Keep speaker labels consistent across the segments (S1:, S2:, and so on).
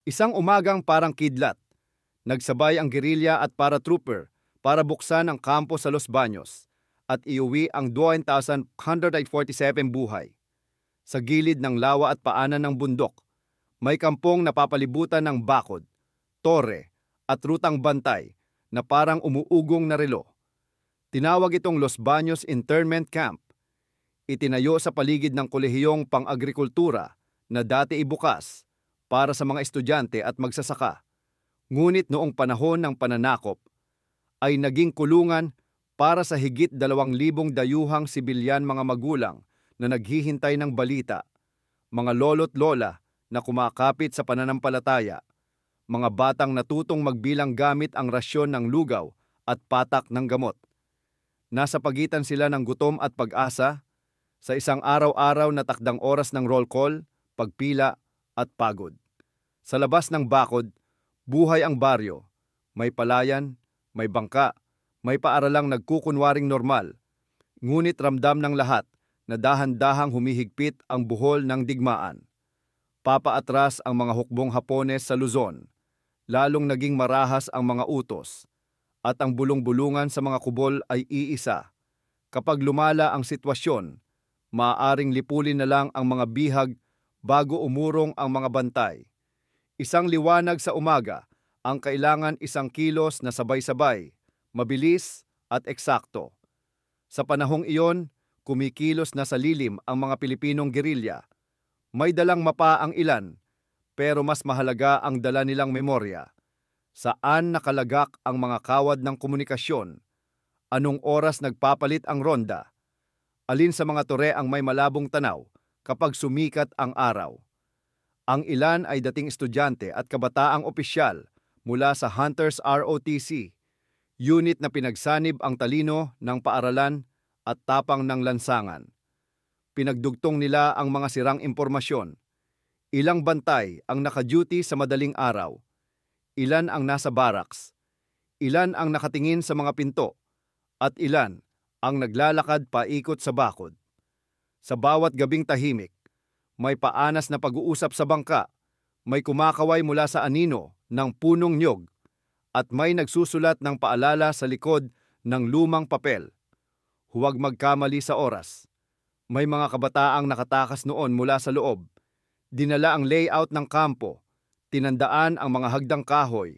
S1: Isang umagang parang kidlat, nagsabay ang gerilya at paratrooper para buksan ang kampo sa Los Baños at iuwi ang 2,147 buhay. Sa gilid ng lawa at paanan ng bundok, may kampong napapalibutan ng bakod, tore at rutang bantay na parang umuugong na relo. Tinawag itong Los Baños Internment Camp. Itinayo sa paligid ng kolehiyong pang-agrikultura na dati ibukas para sa mga estudyante at magsasaka. Ngunit noong panahon ng pananakop ay naging kulungan para sa higit 2,000 dayuhang sibilyan mga magulang na naghihintay ng balita, mga lolo't lola na kumakapit sa pananampalataya, mga batang natutong magbilang gamit ang rasyon ng lugaw at patak ng gamot. Nasa pagitan sila ng gutom at pag-asa sa isang araw-araw na takdang oras ng roll call, pagpila at pagod. Sa labas ng bakod, buhay ang baryo. May palayan, may bangka, may paaralang nagkukunwaring normal. Ngunit ramdam ng lahat na dahan-dahang humihigpit ang buhol ng digmaan. Papaatras ang mga hukbong Hapones sa Luzon. Lalong naging marahas ang mga utos. At ang bulong-bulungan sa mga kubol ay iisa. Kapag lumala ang sitwasyon, maaaring lipulin na lang ang mga bihag bago umurong ang mga bantay. Isang liwanag sa umaga, ang kailangan isang kilos na sabay-sabay, mabilis at eksakto. Sa panahong iyon, kumikilos na sa lilim ang mga Pilipinong gerilya. May dalang mapa ang ilan, pero mas mahalaga ang dala nilang memorya. Saan nakalagak ang mga kawad ng komunikasyon? Anong oras nagpapalit ang ronda? Alin sa mga tore ang may malabong tanaw kapag sumikat ang araw? Ang ilan ay dating estudyante at kabataang opisyal mula sa Hunters ROTC, unit na pinagsanib ang talino ng paaralan at tapang ng lansangan. Pinagdugtong nila ang mga sirang impormasyon. Ilang bantay ang naka-duty sa madaling araw. Ilan ang nasa barracks. Ilan ang nakatingin sa mga pinto. At ilan ang naglalakad paikot sa bakod. Sa bawat gabing tahimik, may paanas na pag-uusap sa bangka, may kumakaway mula sa anino ng punong niyog, at may nagsusulat ng paalala sa likod ng lumang papel. Huwag magkamali sa oras. May mga kabataang nakatakas noon mula sa loob. Dinala ang layout ng kampo, tinandaan ang mga hagdang kahoy,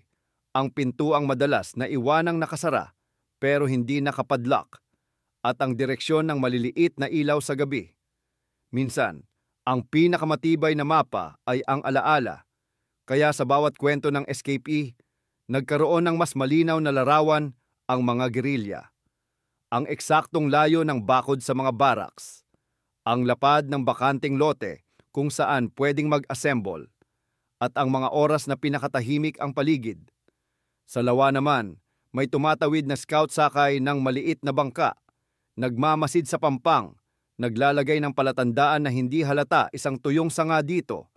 S1: ang pintuang madalas na iwanang nakasara pero hindi nakapadlock, at ang direksyon ng maliliit na ilaw sa gabi. Minsan, ang pinakamatibay na mapa ay ang alaala, kaya sa bawat kwento ng escapee, nagkaroon ng mas malinaw na larawan ang mga gerilya. Ang eksaktong layo ng bakod sa mga barracks, ang lapad ng bakanting lote kung saan pwedeng mag-assemble, at ang mga oras na pinakatahimik ang paligid. Sa lawa naman, may tumatawid na scout sakay ng maliit na bangka, nagmamasid sa pampang, naglalagay ng palatandaan na hindi halata isang tuyong sanga dito,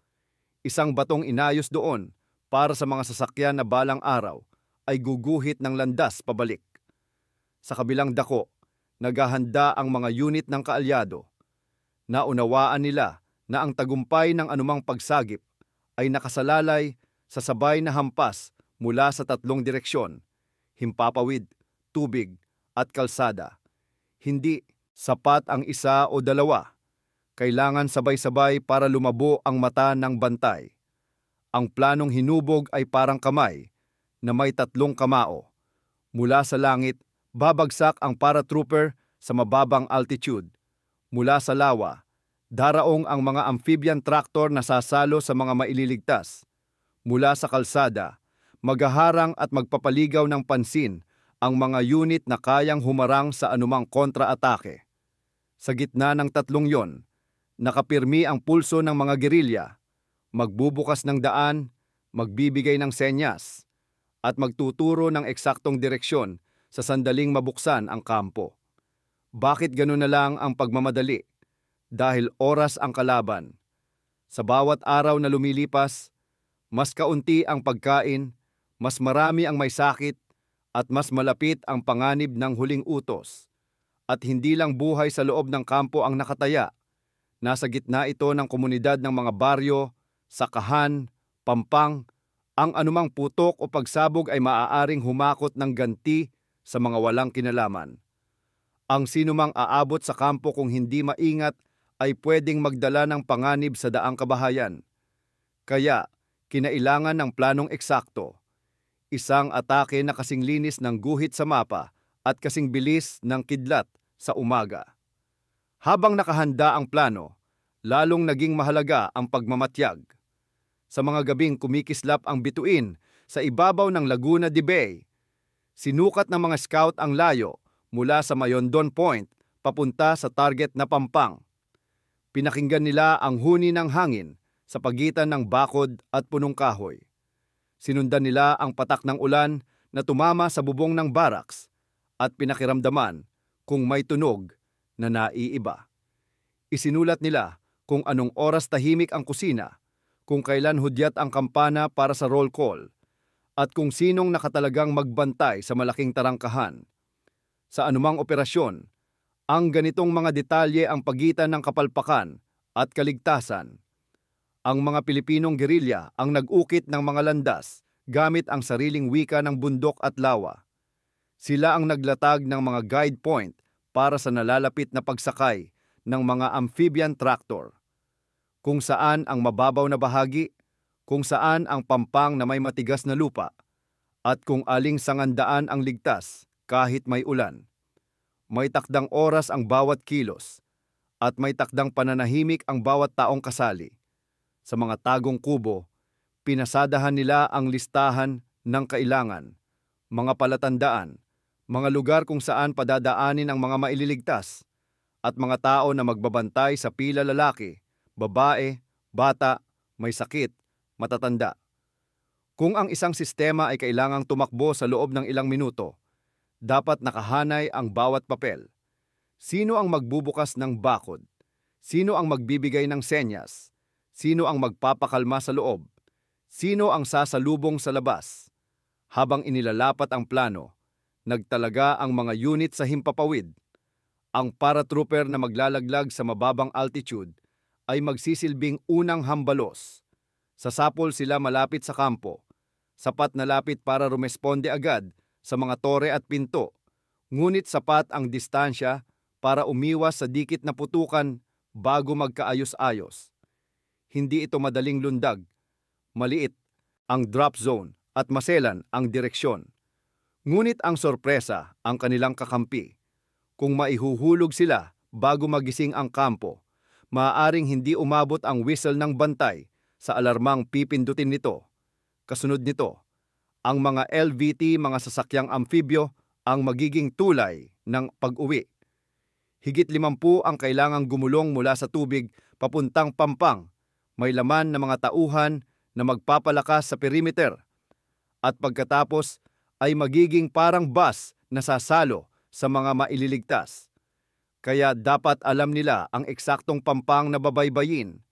S1: isang batong inayos doon para sa mga sasakyan na balang araw ay guguhit ng landas pabalik. Sa kabilang dako, naghahanda ang mga unit ng kaalyado. Naunawaan nila na ang tagumpay ng anumang pagsagip ay nakasalalay sa sabay na hampas mula sa 3 direksyon, himpapawid, tubig at kalsada. Hindi sapat ang isa o dalawa. Kailangan sabay-sabay para lumabo ang mata ng bantay. Ang planong hinubog ay parang kamay na may 3 kamao. Mula sa langit, babagsak ang paratrooper sa mababang altitude. Mula sa lawa, daraong ang mga amphibian tractor na sasalo sa mga maililigtas. Mula sa kalsada, maghaharang at magpapaligaw ng pansin ang mga unit na kayang humarang sa anumang kontra-atake. Sa gitna ng 3 yon, nakapirmi ang pulso ng mga gerilya, magbubukas ng daan, magbibigay ng senyas, at magtuturo ng eksaktong direksyon sa sandaling mabuksan ang kampo. Bakit ganun na lang ang pagmamadali? Dahil oras ang kalaban. Sa bawat araw na lumilipas, mas kaunti ang pagkain, mas marami ang may sakit, at mas malapit ang panganib ng huling utos. At hindi lang buhay sa loob ng kampo ang nakataya. Nasa gitna ito ng komunidad ng mga baryo, sakahan, pampang, Ang anumang putok o pagsabog ay maaaring humakot ng ganti sa mga walang kinalaman. Ang sinumang aabot sa kampo kung hindi maingat ay pwedeng magdala ng panganib sa daang kabahayan. Kaya, kinailangan ng planong eksakto. Isang atake na kasing linis ng guhit sa mapa at kasing bilis ng kidlat sa umaga. Habang nakahanda ang plano, lalong naging mahalaga ang pagmamatyag. Sa mga gabing kumikislap ang bituin sa ibabaw ng Laguna de Bay, sinukat ng mga scout ang layo mula sa Mayondon Point papunta sa target na Pampang. Pinakinggan nila ang huni ng hangin sa pagitan ng bakod at punong kahoy. Sinundan nila ang patak ng ulan na tumama sa bubong ng barracks at pinakiramdaman kung may tunog na naiiba. Isinulat nila kung anong oras tahimik ang kusina, kung kailan hudyat ang kampana para sa roll call, at kung sinong nakatalagang magbantay sa malaking tarangkahan. Sa anumang operasyon, ang ganitong mga detalye ang pagitan ng kapalpakan at kaligtasan. Ang mga Pilipinong gerilya ang nag-ukit ng mga landas gamit ang sariling wika ng bundok at lawa. Sila ang naglatag ng mga guide point para sa nalalapit na pagsakay ng mga amphibian tractor. Kung saan ang mababaw na bahagi, kung saan ang pampang na may matigas na lupa, at kung aling sangandaan ang ligtas kahit may ulan. May takdang oras ang bawat kilos, at may takdang pananahimik ang bawat taong kasali. Sa mga tagong kubo, pinasadahan nila ang listahan ng kailangan, mga palatandaan, mga lugar kung saan padadaanin ang mga maililigtas, at mga tao na magbabantay sa pila lalaki, babae, bata, may sakit, matatanda. Kung ang isang sistema ay kailangang tumakbo sa loob ng ilang minuto, dapat nakahanay ang bawat papel. Sino ang magbubukas ng bakod? Sino ang magbibigay ng senyas? Sino ang magpapakalma sa loob? Sino ang sasalubong sa labas? Habang inilalapat ang plano, nagtalaga ang mga unit sa himpapawid. Ang paratrooper na maglalaglag sa mababang altitude ay magsisilbing unang hambalos. Sasapol sila malapit sa kampo, sapat na lapit para rumesponde agad sa mga tore at pinto, ngunit sapat ang distansya para umiwas sa dikit na putukan bago magkaayos-ayos. Hindi ito madaling lundag, maliit ang drop zone at maselan ang direksyon. Ngunit ang sorpresa ang kanilang kakampi. Kung maihuhulog sila bago magising ang kampo, maaaring hindi umabot ang whistle ng bantay sa alarmang pipindutin nito. Kasunod nito, ang mga LVT, mga sasakyang amphibyo, ang magiging tulay ng pag-uwi. Higit 50 ang kailangang gumulong mula sa tubig papuntang Pampang. May laman na mga tauhan na magpapalakas sa perimeter. At pagkatapos ay magiging parang bus na sasalo sa mga maililigtas. Kaya dapat alam nila ang eksaktong Pampang na babaybayin,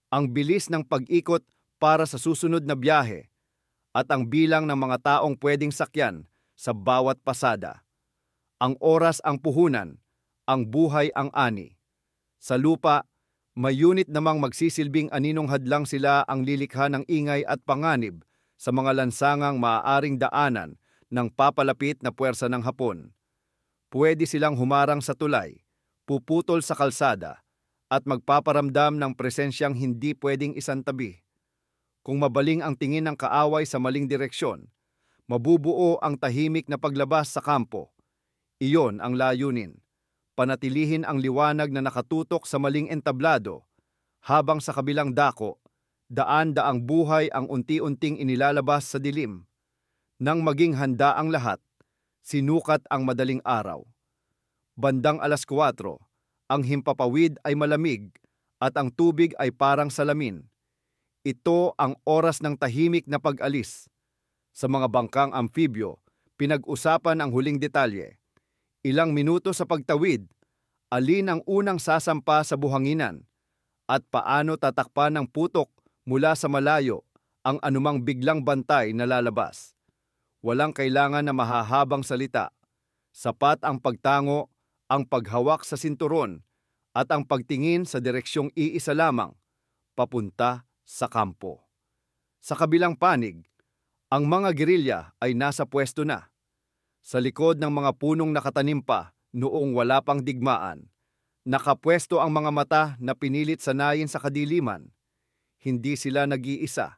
S1: ang bilis ng pag-ikot para sa susunod na biyahe, at ang bilang ng mga taong pwedeng sakyan sa bawat pasada. Ang oras ang puhunan, ang buhay ang ani. Sa lupa, may unit namang magsisilbing aninong hadlang sila ang lilikha ng ingay at panganib sa mga lansangang maaaring daanan ng papalapit na puwersa ng Hapon. Pwede silang humarang sa tulay, puputol sa kalsada, at magpaparamdam ng presensyang hindi pwedeng isantabi. Kung mabaling ang tingin ng kaaway sa maling direksyon, mabubuo ang tahimik na paglabas sa kampo. Iyon ang layunin. Panatilihin ang liwanag na nakatutok sa maling entablado, habang sa kabilang dako, daan-daang buhay ang unti-unting inilalabas sa dilim. Nang maging handa ang lahat, sinukat ang madaling araw. Bandang 4:00, ang himpapawid ay malamig at ang tubig ay parang salamin. Ito ang oras ng tahimik na pag-alis. Sa mga bangkang amphibyo, pinag-usapan ang huling detalye. Ilang minuto sa pagtawid, alin ang unang sasampa sa buhanginan, at paano tatakpan ng putok mula sa malayo ang anumang biglang bantay na lalabas. Walang kailangan na mahahabang salita. Sapat ang pagtango, ang paghawak sa sinturon, at ang pagtingin sa direksyong iisa lamang, papunta sa kampo. Sa kabilang panig, Ang mga gerilya ay nasa pwesto na, sa likod ng mga punong nakatanim pa noong wala pang digmaan. Nakapwesto ang mga mata na pinilit sanayin sa kadiliman. Hindi sila nag-iisa.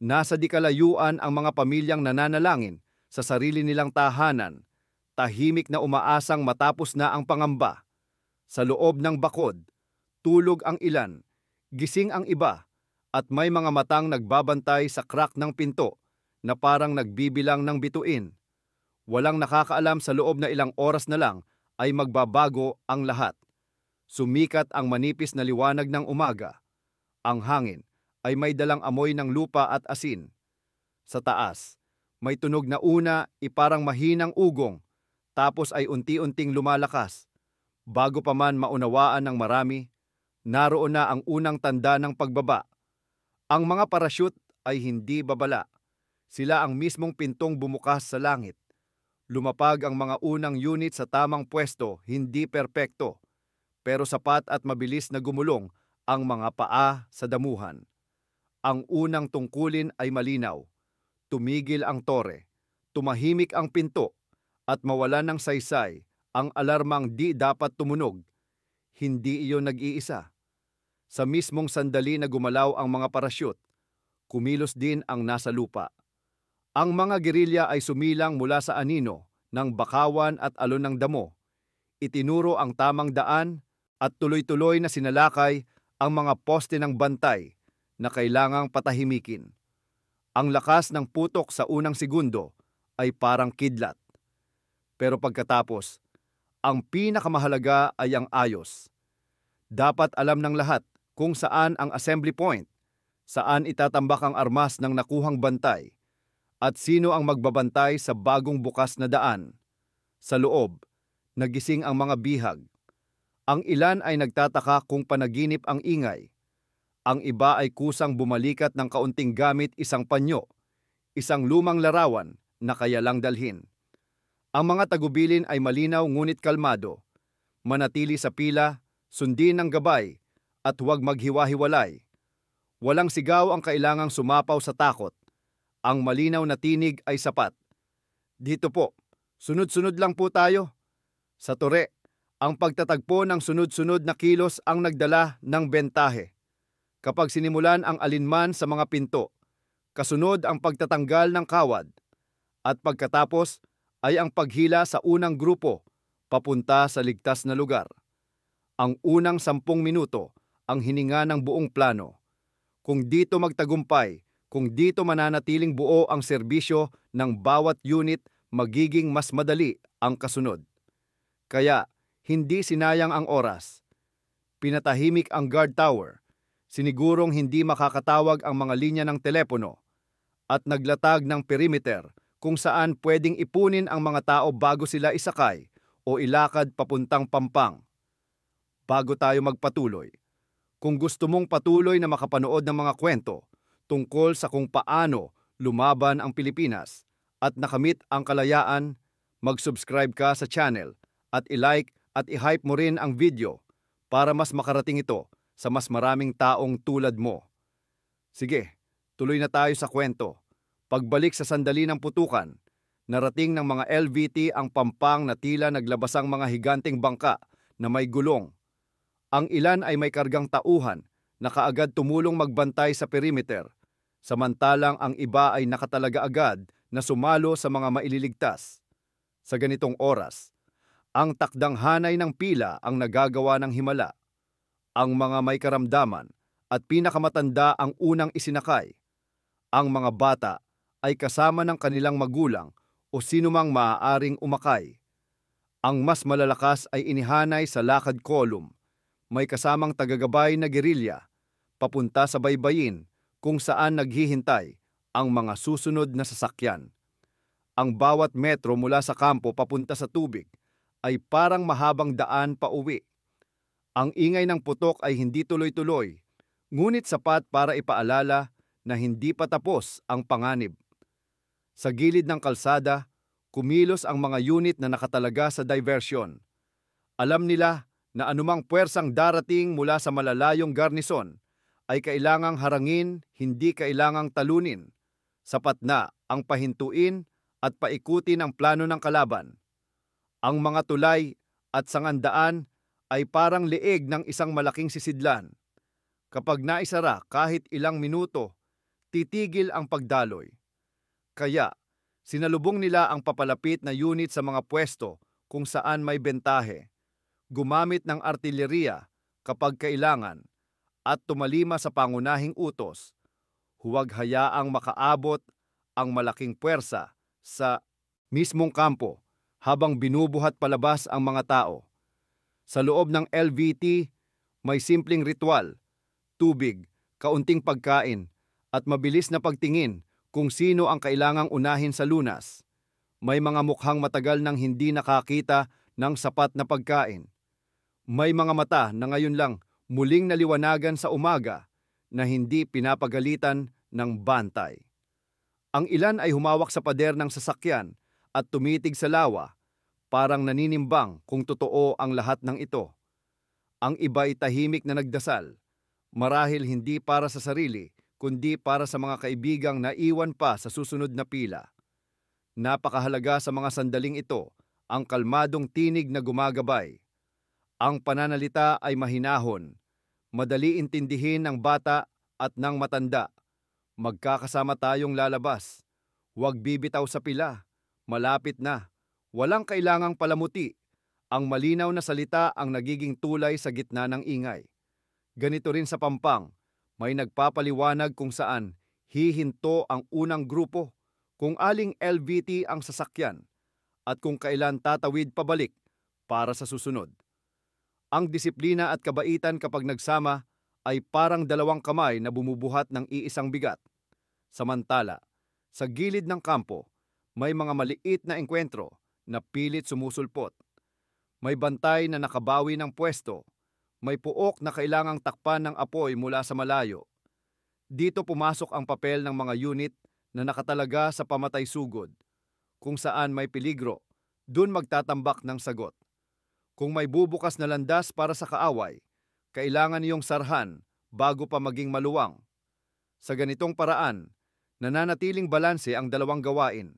S1: Nasa di kalayuan ang mga pamilyang nananalangin sa sarili nilang tahanan, tahimik na umaasang matapos na ang pangamba. Sa loob ng bakod, tulog ang ilan, gising ang iba, at may mga matang nagbabantay sa crack ng pinto na parang nagbibilang ng bituin. Walang nakakaalam sa loob na ilang oras na lang ay magbabago ang lahat. Sumikat ang manipis na liwanag ng umaga. Ang hangin ay may dalang amoy ng lupa at asin. Sa taas, may tunog na una iparang mahinang ugong, tapos ay unti-unting lumalakas. Bago pa man maunawaan ng marami, naroon na ang unang tanda ng pagbaba. Ang mga parachute ay hindi babala. Sila ang mismong pintong bumukas sa langit. Lumapag ang mga unang unit sa tamang pwesto, hindi perpekto, pero sapat at mabilis na gumulong ang mga paa sa damuhan. Ang unang tungkulin ay malinaw. Tumigil ang tore, tumahimik ang pinto, at mawalan ng saysay ang alarmang di dapat tumunog. Hindi iyon nag-iisa. Sa mismong sandali na gumalaw ang mga parachute, kumilos din ang nasa lupa. Ang mga gerilya ay sumilang mula sa anino ng bakawan at alon ng damo. Itinuro ang tamang daan at tuloy-tuloy na sinalakay ang mga poste ng bantay na kailangang patahimikin. Ang lakas ng putok sa unang segundo ay parang kidlat. Pero pagkatapos, ang pinakamahalaga ay ang ayos. Dapat alam ng lahat kung saan ang assembly point, saan itatambak ang armas ng nakuhang bantay, at sino ang magbabantay sa bagong bukas na daan. Sa loob, nagising ang mga bihag. Ang ilan ay nagtataka kung panaginip ang ingay. Ang iba ay kusang bumalikat ng kaunting gamit isang panyo, isang lumang larawan na kaya lang dalhin. Ang mga tagubilin ay malinaw ngunit kalmado. Manatili sa pila, sundin ng gabay, at huwag maghiwa-hiwalay. Walang sigaw ang kailangang sumapaw sa takot. Ang malinaw na tinig ay sapat. Dito po, sunod-sunod lang po tayo. Sa tore, ang pagtatagpo ng sunod-sunod na kilos ang nagdala ng bentahe. Kapag sinimulan ang alinman sa mga pinto, kasunod ang pagtatanggal ng kawad, at pagkatapos ay ang paghila sa unang grupo papunta sa ligtas na lugar. Ang unang 10 minuto ang hininga ng buong plano. Kung dito magtagumpay, kung dito mananatiling buo ang serbisyo ng bawat unit, magiging mas madali ang kasunod. Kaya, hindi sinayang ang oras. Pinatahimik ang guard tower, sinigurong hindi makakatawag ang mga linya ng telepono, at naglatag ng perimeter kung saan pwedeng ipunin ang mga tao bago sila isakay o ilakad papuntang Pampang. Bago tayo magpatuloy, kung gusto mong patuloy na makapanood ng mga kwento tungkol sa kung paano lumaban ang Pilipinas at nakamit ang kalayaan, mag-subscribe ka sa channel at i-like at i-hype mo rin ang video para mas makarating ito sa mas maraming taong tulad mo. Sige, tuloy na tayo sa kwento. Pagbalik sa sandali ng putukan, narating ng mga LVT ang Pampang na tila naglabasang mga higanteng bangka na may gulong. Ang ilan ay may kargang tauhan na kaagad tumulong magbantay sa perimeter, samantalang ang iba ay nakatalaga agad na sumalo sa mga maililigtas. Sa ganitong oras, ang takdang hanay ng pila ang nagagawa ng himala. Ang mga may karamdaman at pinakamatanda ang unang isinakay. Ang mga bata ay kasama ng kanilang magulang o sinumang maaaring umakay. Ang mas malalakas ay inihanay sa lakad column. May kasamang tagagabay na gerilya, papunta sa baybayin kung saan naghihintay ang mga susunod na sasakyan. Ang bawat metro mula sa kampo papunta sa tubig ay parang mahabang daan pa uwi. Ang ingay ng putok ay hindi tuloy-tuloy, ngunit sapat para ipaalala na hindi pa tapos ang panganib. Sa gilid ng kalsada, kumilos ang mga unit na nakatalaga sa diversyon. Alam nila na anumang puwersang darating mula sa malalayong garnison ay kailangang harangin, hindi kailangang talunin. Sapat na ang pahintuin at paikutin ang plano ng kalaban. Ang mga tulay at sangandaan ay parang leeg ng isang malaking sisidlan. Kapag naisara kahit ilang minuto, titigil ang pagdaloy. Kaya, sinalubong nila ang papalapit na unit sa mga pwesto kung saan may bentahe, gumamit ng artilleriya kapag kailangan, at tumalima sa pangunahing utos. Huwag hayaang makaabot ang malaking puwersa sa mismong kampo habang binubuhat palabas ang mga tao. Sa loob ng LVT, may simpleng ritual, tubig, kaunting pagkain, at mabilis na pagtingin kung sino ang kailangang unahin sa lunas. May mga mukhang matagal nang hindi nakakita ng sapat na pagkain. May mga mata na ngayon lang muling naliwanagan sa umaga na hindi pinapagalitan ng bantay. Ang ilan ay humawak sa pader ng sasakyan at tumitig sa lawa, parang naninimbang kung totoo ang lahat ng ito. Ang iba ay tahimik na nagdasal, marahil hindi para sa sarili, kundi para sa mga kaibigang naiwan pa sa susunod na pila. Napakahalaga sa mga sandaling ito ang kalmadong tinig na gumagabay. Ang pananalita ay mahinahon, madali intindihin ng bata at ng matanda. Magkakasama tayong lalabas. Huwag bibitaw sa pila. Malapit na. Walang kailangang palamuti. Ang malinaw na salita ang nagiging tulay sa gitna ng ingay. Ganito rin sa Pampang, may nagpapaliwanag kung saan hihinto ang unang grupo, kung aling LVT ang sasakyan, at kung kailan tatawid pabalik para sa susunod. Ang disiplina at kabaitan kapag nagsama ay parang dalawang kamay na bumubuhat ng iisang bigat. Samantala, sa gilid ng kampo, may mga maliit na engkwentro na pilit sumusulpot. May bantay na nakabawi ng pwesto. May puok na kailangang takpan ng apoy mula sa malayo. Dito pumasok ang papel ng mga unit na nakatalaga sa pamatay-sugod. Kung saan may peligro, dun magtatambak ng sagot. Kung may bubukas na landas para sa kaaway, kailangan niyong sarhan bago pa maging maluwang. Sa ganitong paraan, nananatiling balanse ang dalawang gawain,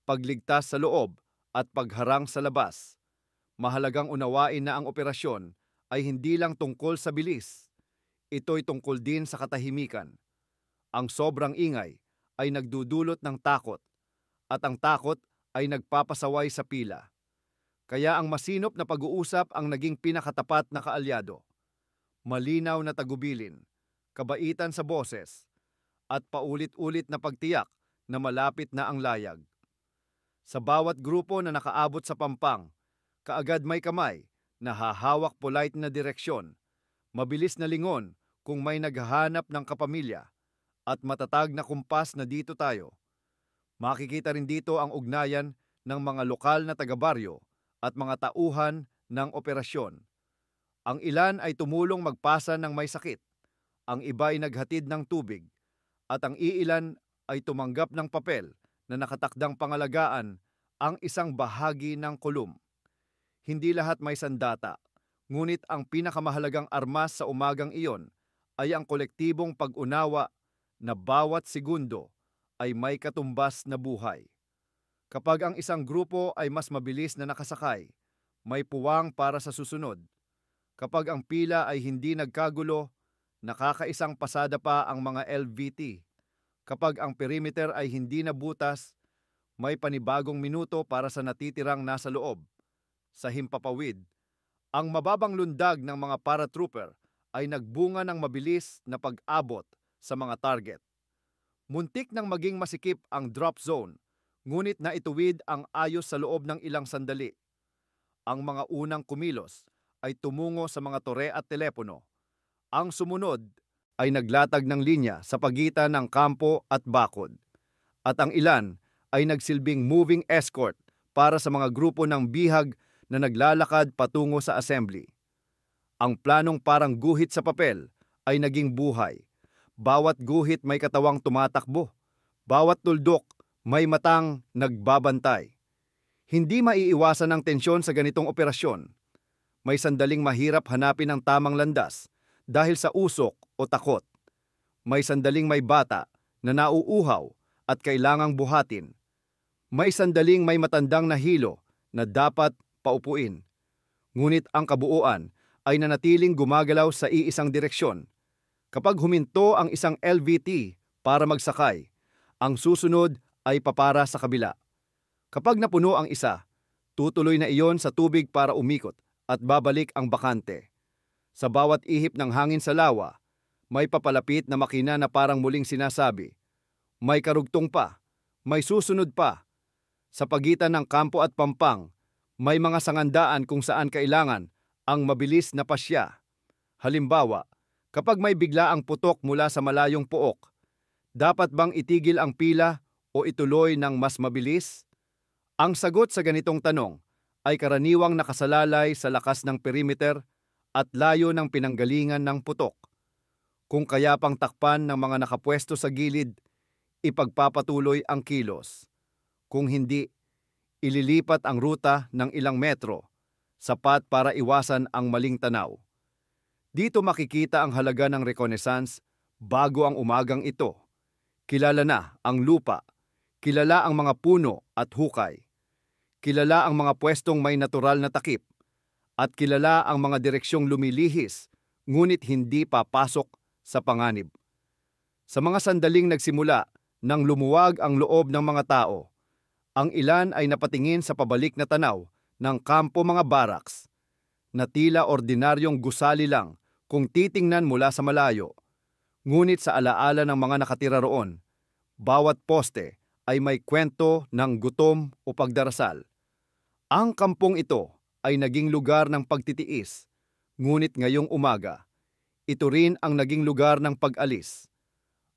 S1: pagligtas sa loob at pagharang sa labas. Mahalagang unawain na ang operasyon ay hindi lang tungkol sa bilis. Ito'y tungkol din sa katahimikan. Ang sobrang ingay ay nagdudulot ng takot, at ang takot ay nagpapasaway sa pila. Kaya ang masinop na pag-uusap ang naging pinakatapat na kaalyado. Malinaw na tagubilin, kabaitan sa boses, at paulit-ulit na pagtiyak na malapit na ang layag. Sa bawat grupo na nakaabot sa Pampang, kaagad may kamay na hahawak polite na direksyon, mabilis na lingon kung may naghahanap ng kapamilya, at matatag na kumpas na dito tayo. Makikita rin dito ang ugnayan ng mga lokal na taga-baryo at mga tauhan ng operasyon. Ang ilan ay tumulong magpasa ng may sakit, ang iba ay naghatid ng tubig, at ang iilan ay tumanggap ng papel na nakatakdang pangalagaan ang isang bahagi ng kulum. Hindi lahat may sandata, ngunit ang pinakamahalagang armas sa umagang iyon ay ang kolektibong pag-unawa na bawat segundo ay may katumbas na buhay. Kapag ang isang grupo ay mas mabilis na nakasakay, may puwang para sa susunod. Kapag ang pila ay hindi nagkagulo, nakakaisang pasada pa ang mga LVT. Kapag ang perimeter ay hindi nabutas, may panibagong minuto para sa natitirang nasa loob. Sa himpapawid, ang mababang lundag ng mga paratrooper ay nagbunga ng mabilis na pag-abot sa mga target. Muntik nang maging masikip ang drop zone, ngunit naituwid ang ayos sa loob ng ilang sandali. Ang mga unang kumilos ay tumungo sa mga tore at telepono. Ang sumunod ay naglatag ng linya sa pagitan ng kampo at bakod. At ang ilan ay nagsilbing moving escort para sa mga grupo ng bihag na naglalakad patungo sa assembly. Ang planong parang guhit sa papel ay naging buhay. Bawat guhit may katawang tumatakbo. Bawat tuldok may matang nagbabantay. Hindi maiiwasan ang tensyon sa ganitong operasyon. May sandaling mahirap hanapin ang tamang landas dahil sa usok o takot. May sandaling may bata na nauuhaw at kailangang buhatin. May sandaling may matandang nahilo na dapat paupuin. Ngunit ang kabuuan ay nanatiling gumagalaw sa iisang direksyon. Kapag huminto ang isang LVT para magsakay, ang susunod ay papara sa kabila. Kapag napuno ang isa, tutuloy na iyon sa tubig para umikot at babalik ang bakante. Sa bawat ihip ng hangin sa lawa, may papalapit na makina na parang muling sinasabi, may karugtong pa, may susunod pa. Sa pagitan ng kampo at pampang, may mga sangandaan kung saan kailangan ang mabilis na pasya. Halimbawa, kapag may biglaang putok mula sa malayong pook, dapat bang itigil ang pila o ituloy ng mas mabilis? Ang sagot sa ganitong tanong ay karaniwang nakasalalay sa lakas ng perimeter at layo ng pinanggalingan ng putok. Kung kaya pang takpan ng mga nakapwesto sa gilid, ipagpapatuloy ang kilos. Kung hindi, ililipat ang ruta ng ilang metro, sapat para iwasan ang maling tanaw. Dito makikita ang halaga ng reconnaissance bago ang umagang ito. Kilala na ang lupa, kilala ang mga puno at hukay, kilala ang mga pwestong may natural na takip, at kilala ang mga direksyong lumilihis, ngunit hindi papasok sa panganib. Sa mga sandaling nagsimula nang lumuwag ang loob ng mga tao, ang ilan ay napatingin sa pabalik na tanaw ng kampo mga barracks, na tila ordinaryong gusali lang kung titingnan mula sa malayo. Ngunit sa alaala ng mga nakatira roon, bawat poste ay may kwento ng gutom o pagdarasal. Ang kampong ito ay naging lugar ng pagtitiis, ngunit ngayong umaga, ito rin ang naging lugar ng pag-alis.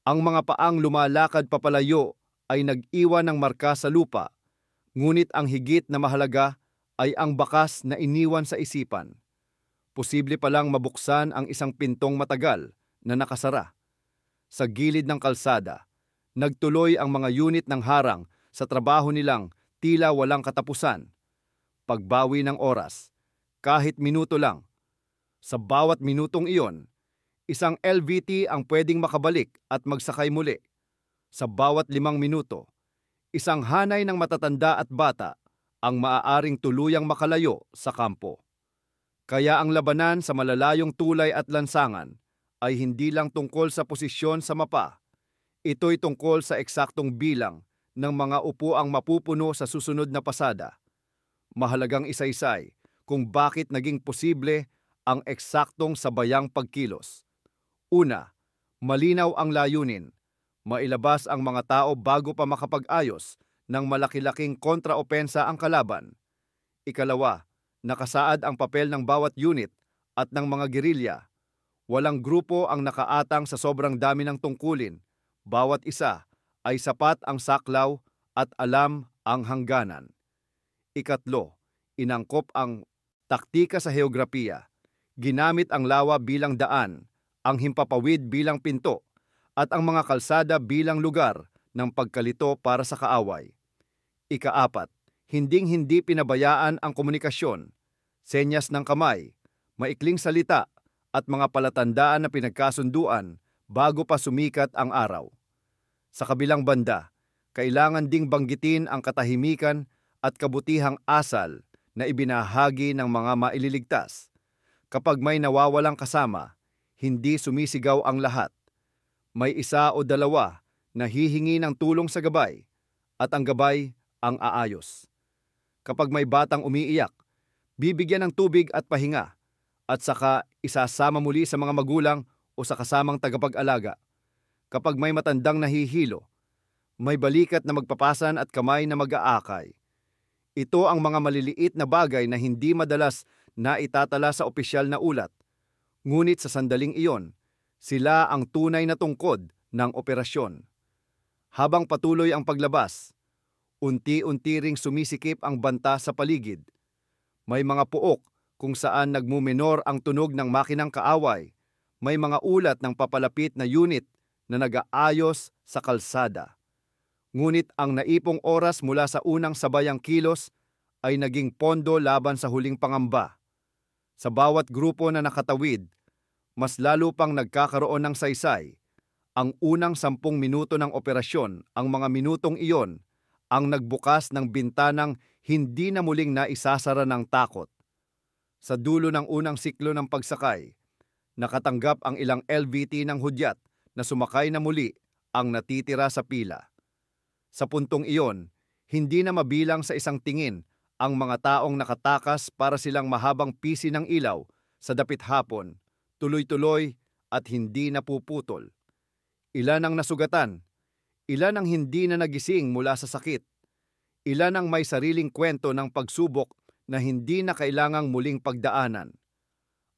S1: Ang mga paang lumalakad papalayo ay nag-iwan ng marka sa lupa, ngunit ang higit na mahalaga ay ang bakas na iniwan sa isipan. Posible palang mabuksan ang isang pintong matagal na nakasara. Sa gilid ng kalsada, nagtuloy ang mga unit ng harang sa trabaho nilang tila walang katapusan. Pagbawi ng oras, kahit minuto lang. Sa bawat minutong iyon, isang LVT ang pwedeng makabalik at magsakay muli. Sa bawat 5 minuto, isang hanay ng matatanda at bata ang maaaring tuluyang makalayo sa kampo. Kaya ang labanan sa malalayong tulay at lansangan ay hindi lang tungkol sa posisyon sa mapa. Ito'y tungkol sa eksaktong bilang ng mga upuang mapupuno sa susunod na pasada. Mahalagang isaysay kung bakit naging posible ang eksaktong sabayang pagkilos. Una, malinaw ang layunin. Mailabas ang mga tao bago pa makapag-ayos ng malaki-laking kontraopensa ang kalaban. Ikalawa, nakasaad ang papel ng bawat unit at ng mga gerilya. Walang grupo ang nakaatang sa sobrang dami ng tungkulin. Bawat isa ay sapat ang saklaw at alam ang hangganan. Ikatlo, inangkop ang taktika sa heograpiya. Ginamit ang lawa bilang daan, ang himpapawid bilang pinto, at ang mga kalsada bilang lugar ng pagkalito para sa kaaway. Ikaapat, hinding-hindi pinabayaan ang komunikasyon, senyas ng kamay, maikling salita, at mga palatandaan na pinagkasunduan bago pa sumikat ang araw. Sa kabilang banda, kailangan ding banggitin ang katahimikan at kabutihang asal na ibinahagi ng mga maililigtas. Kapag may nawawalang kasama, hindi sumisigaw ang lahat. May isa o dalawa na hihingi ng tulong sa gabay, at ang gabay ang aayos. Kapag may batang umiiyak, bibigyan ng tubig at pahinga, at saka isasama muli sa mga magulang o sa kasamang tagapag-alaga. Kapag may matandang nahihilo, may balikat na magpapasan at kamay na mag-aakay. Ito ang mga maliliit na bagay na hindi madalas na itatala sa opisyal na ulat. Ngunit sa sandaling iyon, sila ang tunay na tungkod ng operasyon. Habang patuloy ang paglabas, unti-unti ring sumisikip ang banta sa paligid. May mga puok kung saan nagmuminor ang tunog ng makinang kaaway. May mga ulat ng papalapit na unit na nag-aayos sa kalsada. Ngunit ang naipong oras mula sa unang sabayang kilos ay naging pondo laban sa huling pangamba. Sa bawat grupo na nakatawid, mas lalo pang nagkakaroon ng saysay. Ang unang 10 minuto ng operasyon, ang mga minutong iyon, ang nagbukas ng bintanang hindi na muling naisasara ng takot. Sa dulo ng unang siklo ng pagsakay, nakatanggap ang ilang LVT ng hudyat na sumakay na muli ang natitira sa pila. Sa puntong iyon, hindi na mabilang sa isang tingin ang mga taong nakatakas para silang mahabang pisi ng ilaw sa dapit hapon, tuloy-tuloy at hindi napuputol. Ilan ang nasugatan, ilan ang hindi na nagising mula sa sakit, ilan ang may sariling kwento ng pagsubok na hindi na kailangang muling pagdaanan.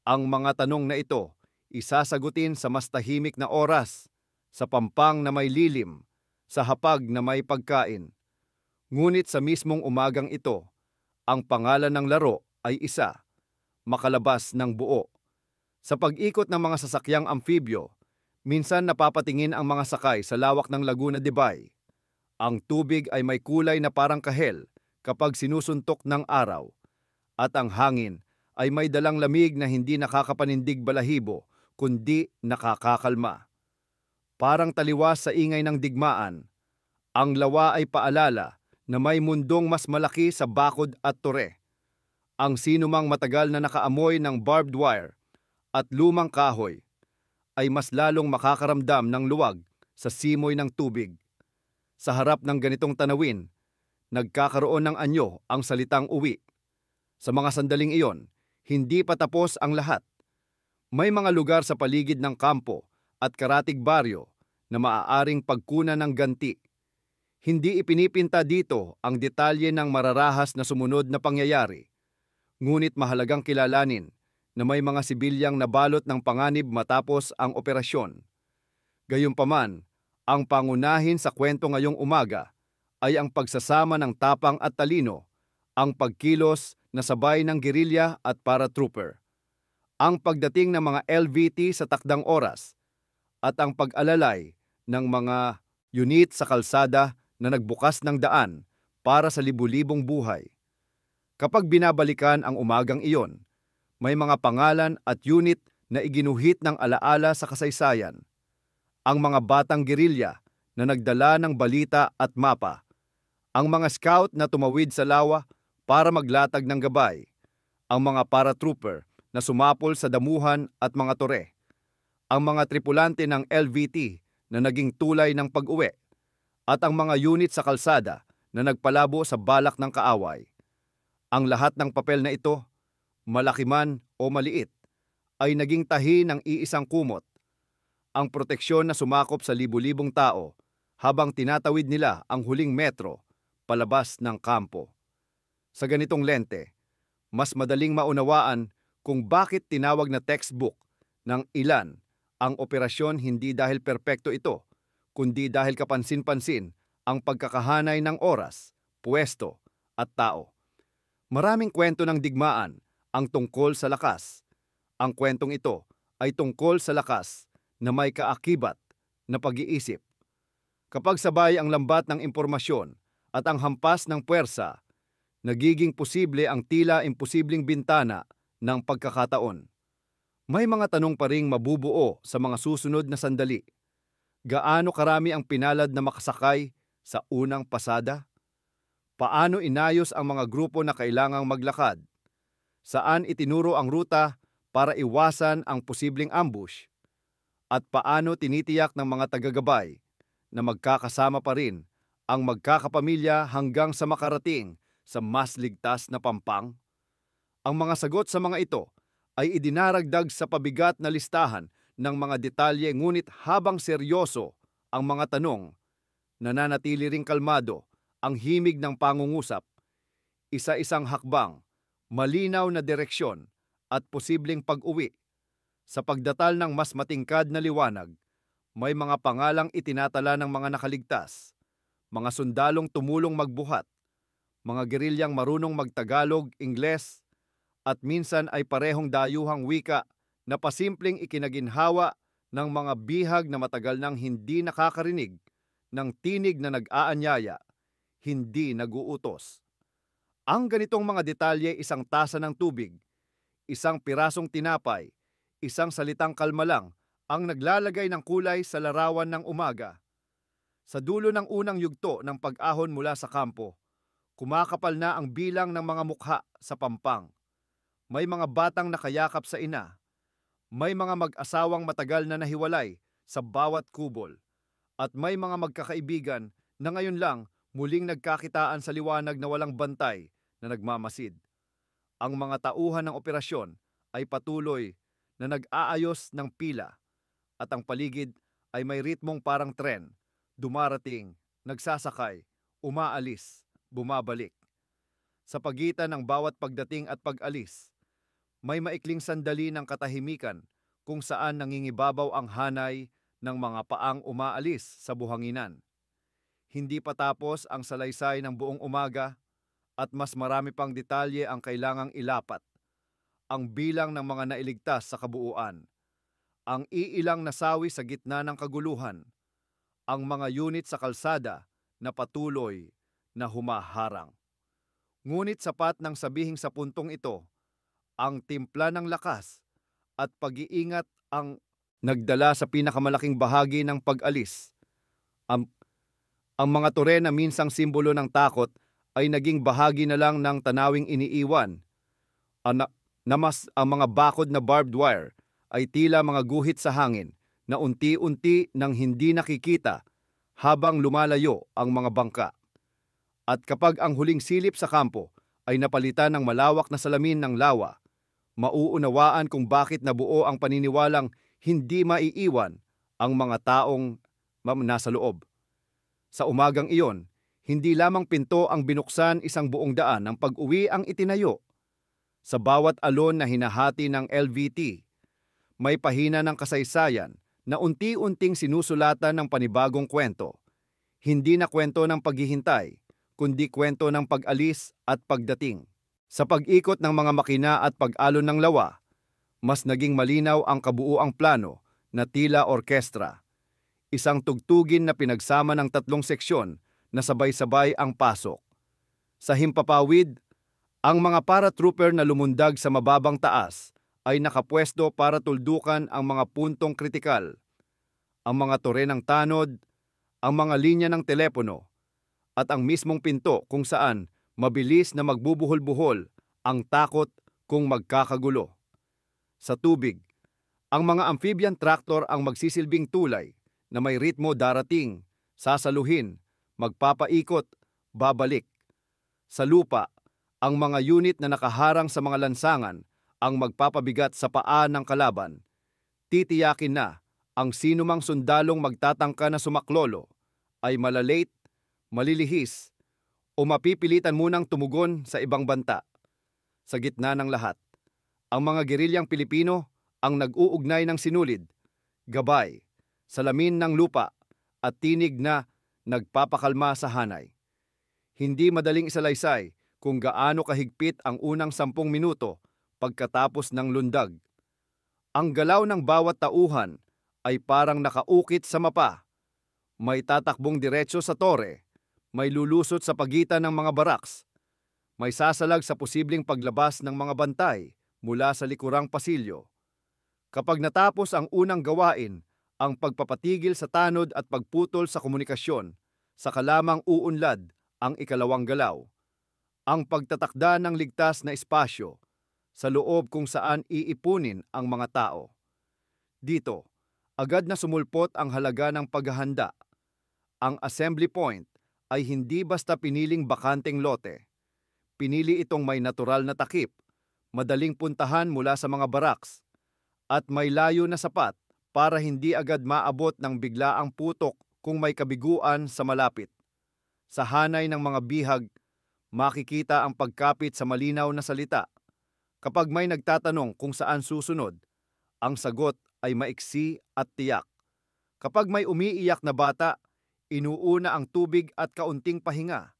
S1: Ang mga tanong na ito, isasagutin sa mas tahimik na oras, sa pampang na may lilim, sa hapag na may pagkain. Ngunit sa mismong umagang ito, ang pangalan ng laro ay isa, makalabas ng buo. Sa pag-ikot ng mga sasakyang amphibyo, minsan napapatingin ang mga sakay sa lawak ng Laguna de Bay. Ang tubig ay may kulay na parang kahel kapag sinusuntok ng araw, at ang hangin ay may dalang lamig na hindi nakakapanindig balahibo, kundi nakakakalma. Parang taliwas sa ingay ng digmaan, ang lawa ay paalala na may mundong mas malaki sa bakod at tore. Ang sinumang matagal na nakaamoy ng barbed wire at lumang kahoy ay mas lalong makakaramdam ng luwag sa simoy ng tubig. Sa harap ng ganitong tanawin, nagkakaroon ng anyo ang salitang uwi. Sa mga sandaling iyon, hindi pa tapos ang lahat. May mga lugar sa paligid ng kampo at karatig baryo na maaaring pagkunan ng ganti. Hindi ipinipinta dito ang detalye ng mararahas na sumunod na pangyayari, ngunit mahalagang kilalanin na may mga sibilyang nabalot ng panganib matapos ang operasyon. Gayunpaman, ang pangunahin sa kwento ngayong umaga ay ang pagsasama ng tapang at talino, ang pagkilos na sabay ng gerilya at paratrooper, ang pagdating ng mga LVT sa takdang oras, at ang pag-alalay ng mga unit sa kalsada na nagbukas ng daan para sa libu-libong buhay. Kapag binabalikan ang umagang iyon, may mga pangalan at unit na iginuhit ng alaala sa kasaysayan. Ang mga batang gerilya na nagdala ng balita at mapa, ang mga scout na tumawid sa lawa para maglatag ng gabay, ang mga paratrooper na sumapol sa damuhan at mga tore, ang mga tripulante ng LVT na naging tulay ng pag-uwi, at ang mga unit sa kalsada na nagpalabo sa balak ng kaaway. Ang lahat ng papel na ito, malaki man o maliit, ay naging tahi ng iisang kumot, ang proteksyon na sumakop sa libu-libong tao habang tinatawid nila ang huling metro palabas ng kampo. Sa ganitong lente, mas madaling maunawaan kung bakit tinawag na textbook ng ilan ang operasyon, hindi dahil perpekto ito, kundi dahil kapansin-pansin ang pagkakahanay ng oras, puwesto at tao. Maraming kwento ng digmaan ang tungkol sa lakas. Ang kwentong ito ay tungkol sa lakas na may kaakibat na pag-iisip. Kapag sabay ang lambat ng impormasyon at ang hampas ng puwersa, nagiging posible ang tila imposibleng bintana ng pagkakataon. May mga tanong pa ring mabubuo sa mga susunod na sandali. Gaano karami ang pinalad na makasakay sa unang pasada? Paano inayos ang mga grupo na kailangang maglakad? Saan itinuro ang ruta para iwasan ang posibleng ambush? At paano tinitiyak ng mga tagagabay na magkakasama pa rin ang magkakapamilya hanggang sa makarating sa mas ligtas na pampang? Ang mga sagot sa mga ito ay idinaragdag sa pabigat na listahan ng mga detalye, ngunit habang seryoso ang mga tanong, nananatili ring kalmado ang himig ng pangungusap. Isa-isang hakbang, malinaw na direksyon at posibleng pag-uwi. Sa pagdatal ng mas matingkad na liwanag, may mga pangalang itinatala ng mga nakaligtas, mga sundalong tumulong magbuhat, mga gerilyang marunong magtagalog, Ingles, at minsan ay parehong dayuhang wika na pasimpleng ikinaginhawa ng mga bihag na matagal nang hindi nakakarinig ng tinig na nag-aanyaya, hindi nag-uutos. Ang ganitong mga detalye, isang tasa ng tubig, isang pirasong tinapay, isang salitang kalma lang, ang naglalagay ng kulay sa larawan ng umaga. Sa dulo ng unang yugto ng pag-ahon mula sa kampo, kumakapal na ang bilang ng mga mukha sa pampang. May mga batang nakayakap sa ina, may mga mag-asawang matagal na nahiwalay sa bawat kubol, at may mga magkakaibigan na ngayon lang muling nagkakitaan sa liwanag na walang bantay na nagmamasid. Ang mga tauhan ng operasyon ay patuloy na nag-aayos ng pila at ang paligid ay may ritmong parang tren, dumarating, nagsasakay, umaalis, bumabalik. Sa pagitan ng bawat pagdating at pag-alis, may maikling sandali ng katahimikan kung saan nangingibabaw ang hanay ng mga paang umaalis sa buhanginan. Hindi pa tapos ang salaysay ng buong umaga at mas marami pang detalye ang kailangang ilapat. Ang bilang ng mga nailigtas sa kabuuan, ang iilang nasawi sa gitna ng kaguluhan, ang mga unit sa kalsada na patuloy na humaharang. Ngunit sapat ng sabihing sa puntong ito, ang timpla ng lakas at pag-iingat ang nagdala sa pinakamalaking bahagi ng pag-alis. Ang mga tore na minsang simbolo ng takot ay naging bahagi na lang ng tanawing iniiwan. Ang mga bakod na barbed wire ay tila mga guhit sa hangin na unti-unti nang hindi nakikita habang lumalayo ang mga bangka. At kapag ang huling silip sa kampo ay napalitan ng malawak na salamin ng lawa, mauunawaan kung bakit nabuo ang paniniwalang hindi maiiwan ang mga taong nasa loob. Sa umagang iyon, hindi lamang pinto ang binuksan, isang buong daan ng pag-uwi ang itinayo. Sa bawat alon na hinahati ng LVT, may pahina ng kasaysayan na unti-unting sinusulatan ng panibagong kwento. Hindi na kwento ng paghihintay, kundi kwento ng pag-alis at pagdating. Sa pag-ikot ng mga makina at pag-alon ng lawa, mas naging malinaw ang kabuuang plano na tila orkestra. Isang tugtugin na pinagsama ng tatlong seksyon na sabay-sabay ang pasok. Sa himpapawid, ang mga paratrooper na lumundag sa mababang taas ay nakapwesto para tuldukan ang mga puntong kritikal, ang mga tore ng tanod, ang mga linya ng telepono, at ang mismong pinto kung saan mabilis na magbubuhol-buhol ang takot kung magkakagulo. Sa tubig, ang mga amphibian tractor ang magsisilbing tulay na may ritmo darating, sasaluhin, magpapaikot, babalik. Sa lupa, ang mga unit na nakaharang sa mga lansangan ang magpapabigat sa paa ng kalaban. Titiyakin na ang sinumang sundalong magtatangka na sumaklolo ay malalate, malilihis, o mapipilitan munang tumugon sa ibang banta. Sa gitna ng lahat, ang mga gerilyang Pilipino ang nag-uugnay ng sinulid, gabay, salamin ng lupa at tinig na nagpapakalma sa hanay. Hindi madaling isalaysay kung gaano kahigpit ang unang 10 minuto pagkatapos ng lundag. Ang galaw ng bawat tauhan ay parang nakaukit sa mapa. May tatakbong diretso sa tore, may lulusot sa pagitan ng mga baraks, may sasalag sa posibleng paglabas ng mga bantay mula sa likurang pasilyo. Kapag natapos ang unang gawain, ang pagpapatigil sa tanod at pagputol sa komunikasyon, saka lamang uunlad ang ikalawang galaw. Ang pagtatakda ng ligtas na espasyo sa loob kung saan iipunin ang mga tao. Dito, agad na sumulpot ang halaga ng paghahanda. Ang assembly point ay hindi basta piniling bakanteng lote. Pinili itong may natural na takip, madaling puntahan mula sa mga baraks, at may layo na sapat para hindi agad maabot ng biglaang putok kung may kabiguan sa malapit. Sa hanay ng mga bihag, makikita ang pagkapit sa malinaw na salita. Kapag may nagtatanong kung saan susunod, ang sagot ay maiksi at tiyak. Kapag may umiiyak na bata, inuuna ang tubig at kaunting pahinga.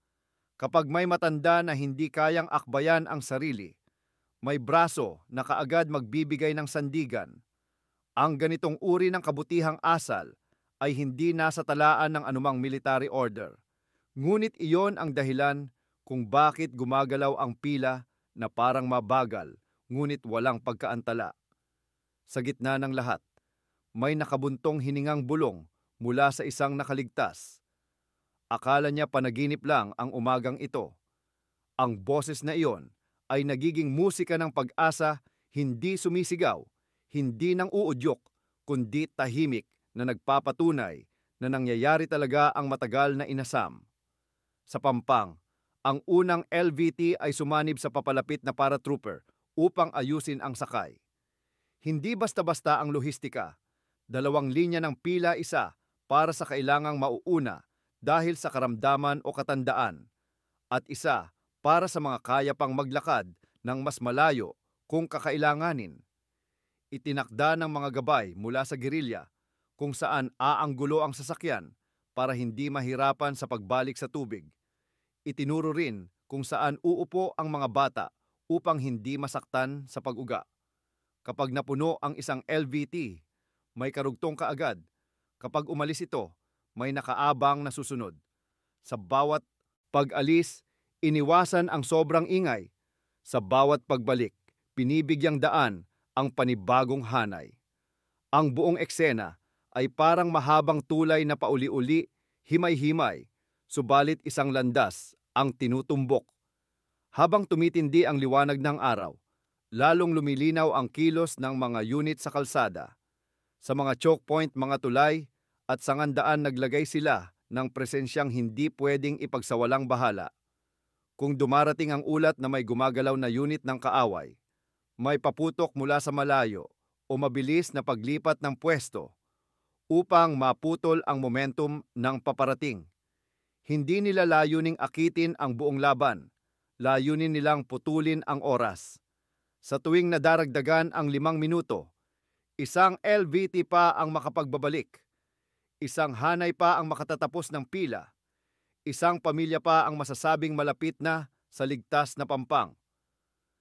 S1: Kapag may matanda na hindi kayang akbayan ang sarili, may braso na kaagad magbibigay ng sandigan. Ang ganitong uri ng kabutihang asal ay hindi nasa talaan ng anumang military order. Ngunit iyon ang dahilan kung bakit gumagalaw ang pila na parang mabagal, ngunit walang pagkaantala. Sa gitna ng lahat, may nakabuntong hiningang bulong mula sa isang nakaligtas. Akala niya panaginip lang ang umagang ito. Ang boses na iyon ay nagiging musika ng pag-asa, hindi sumisigaw, hindi nang uudyok, kundi tahimik na nagpapatunay na nangyayari talaga ang matagal na inasam. Sa Pampang, ang unang LVT ay sumanib sa papalapit na paratrooper upang ayusin ang sakay. Hindi basta-basta ang lohistika. 2 linya ng pila, isa para sa kailangang mauuna dahil sa karamdaman o katandaan, at isa para sa mga kaya pang maglakad ng mas malayo kung kakailanganin. Itinakda ng mga gabay mula sa gerilya kung saan aanggulo ang sasakyan para hindi mahirapan sa pagbalik sa tubig. Itinuro rin kung saan uupo ang mga bata upang hindi masaktan sa pag-uga. Kapag napuno ang isang LVT, may karugtong kaagad. Kapag umalis ito, may nakaabang na susunod. Sa bawat pag-alis, iniwasan ang sobrang ingay. Sa bawat pagbalik, pinibigyang daan ang panibagong hanay. Ang buong eksena ay parang mahabang tulay na pauli-uli, himay-himay, subalit isang landas ang tinutumbok. Habang tumitindi ang liwanag ng araw, lalong lumilinaw ang kilos ng mga unit sa kalsada. Sa mga choke point, mga tulay at sangandaan naglagay sila ng presensyang hindi pwedeng ipagsawalang bahala. Kung dumarating ang ulat na may gumagalaw na unit ng kaaway, may paputok mula sa malayo o mabilis na paglipat ng pwesto upang maputol ang momentum ng paparating. Hindi nila layuning akitin ang buong laban, layunin nilang putulin ang oras. Sa tuwing nadaragdagan ang 5 minuto, isang LVT pa ang makapagbabalik, isang hanay pa ang makatatapos ng pila, isang pamilya pa ang masasabing malapit na sa ligtas na Pampang.